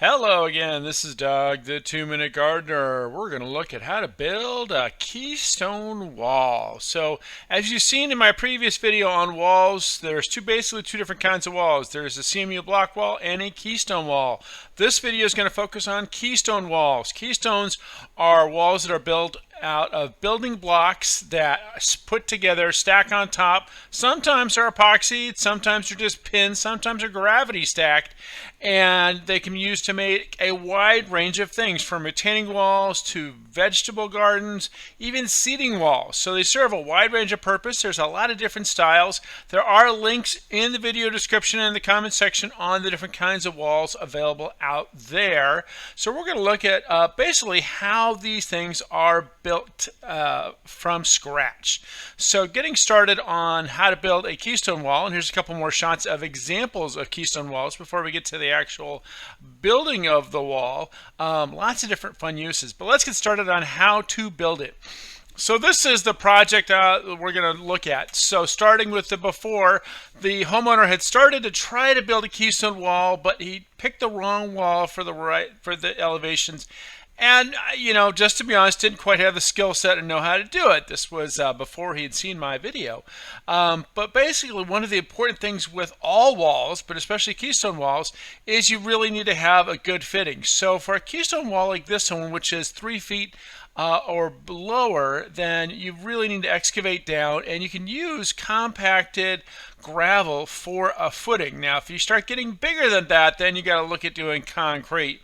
Hello again, this is Doug, the 2-Minute Gardener. We're going to look at how to build a keystone wall. So, as you've seen in my previous video on walls, there's basically two different kinds of walls. There's a CMU block wall and a keystone wall. This video is going to focus on keystone walls. Keystones are walls that are built out of building blocks that put together, stack on top. Sometimes they're epoxied, sometimes they're just pins, sometimes they're gravity stacked, and they can be used to make a wide range of things, from retaining walls to vegetable gardens, even seating walls. So they serve a wide range of purpose. There's a lot of different styles. There are links in the video description and the comment section on the different kinds of walls available out there. So we're going to look at basically how these things are built from scratch. So getting started on how to build a keystone wall, and here's a couple more shots of examples of keystone walls before we get to the actual building of the wall. Lots of different fun uses, but let's get started on how to build it. So this is the project we're going to look at. So starting with the before, the homeowner had started to try to build a keystone wall, but he picked the wrong wall for the elevations. And, just to be honest, didn't quite have the skill set and know how to do it. This was before he had seen my video. But basically, one of the important things with all walls, but especially keystone walls, is you really need to have a good fitting. So for a keystone wall like this one, which is 3 feet or lower, then you really need to excavate down, and you can use compacted gravel for a footing. Now, if you start getting bigger than that, then you got to look at doing concrete.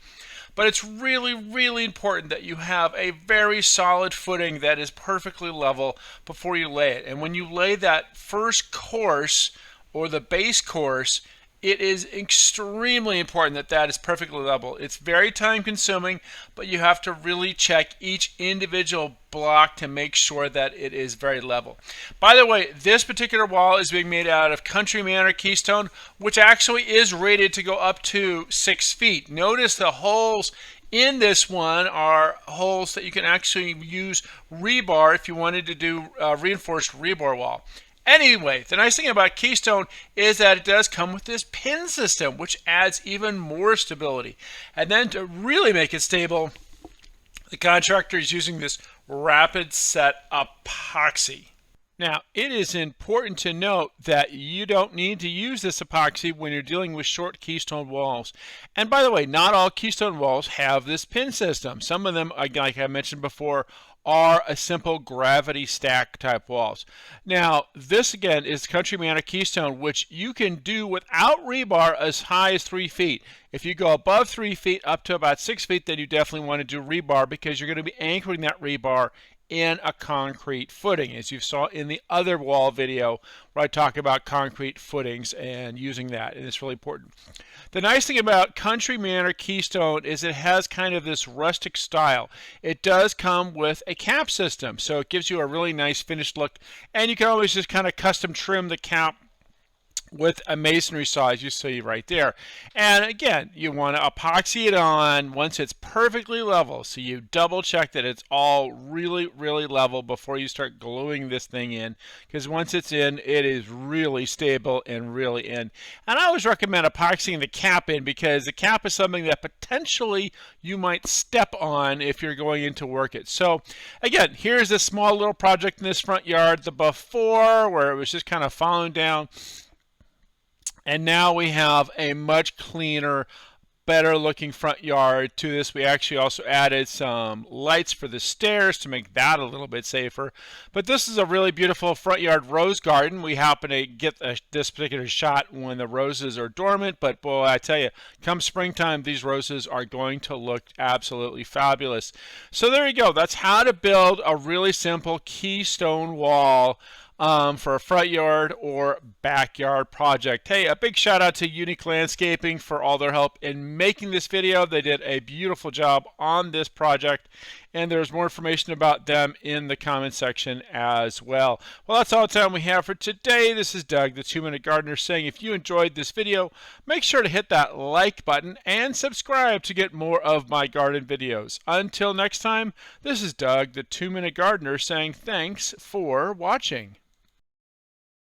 But it's really, really important that you have a very solid footing that is perfectly level before you lay it. And when you lay that first course or the base course, it is extremely important that that is perfectly level. It's very time consuming, but you have to really check each individual block to make sure that it is very level. By the way, this particular wall is being made out of Country Manor Keystone, which actually is rated to go up to 6 feet. Notice the holes in this one are holes that you can actually use rebar if you wanted to do a reinforced rebar wall. Anyway, the nice thing about Keystone is that it does come with this pin system, which adds even more stability. And then to really make it stable, the contractor is using this rapid set epoxy. Now, it is important to note that you don't need to use this epoxy when you're dealing with short keystone walls. And by the way, not all keystone walls have this pin system. Some of them, like I mentioned before, are a simple gravity stack type walls. Now, this again is Country Manor Keystone, which you can do without rebar as high as 3 feet. If you go above 3 feet up to about 6 feet, then you definitely want to do rebar, because you're going to be anchoring that rebar in a concrete footing, as you saw in the other wall video where I talk about concrete footings and using that, and it's really important. The nice thing about Country Manor Keystone is it has kind of this rustic style. It does come with a cap system, so it gives you a really nice finished look, and you can always just kind of custom trim the cap with a masonry saw, as you see right there. And again, you want to epoxy it on once it's perfectly level. So you double check that it's all really, really level before you start gluing this thing in, because once it's in, it is really stable and really in. And I always recommend epoxying the cap in, because the cap is something that potentially you might step on if you're going in to work it. So again, here's a small little project in this front yard, the before, where it was just kind of falling down. And now we have a much cleaner, better looking front yard to this. We actually also added some lights for the stairs to make that a little bit safer. But this is a really beautiful front yard rose garden. We happen to get this particular shot when the roses are dormant, but boy, I tell you, come springtime, these roses are going to look absolutely fabulous. So there you go. That's how to build a really simple keystone wall for a front yard or backyard project. Hey, a big shout out to Unique Landscaping for all their help in making this video. They did a beautiful job on this project, and there's more information about them in the comment section as well. Well, that's all the time we have for today. This is Doug, the 2-Minute Gardener, saying if you enjoyed this video, make sure to hit that like button and subscribe to get more of my garden videos. Until next time, this is Doug, the 2-Minute Gardener, saying thanks for watching.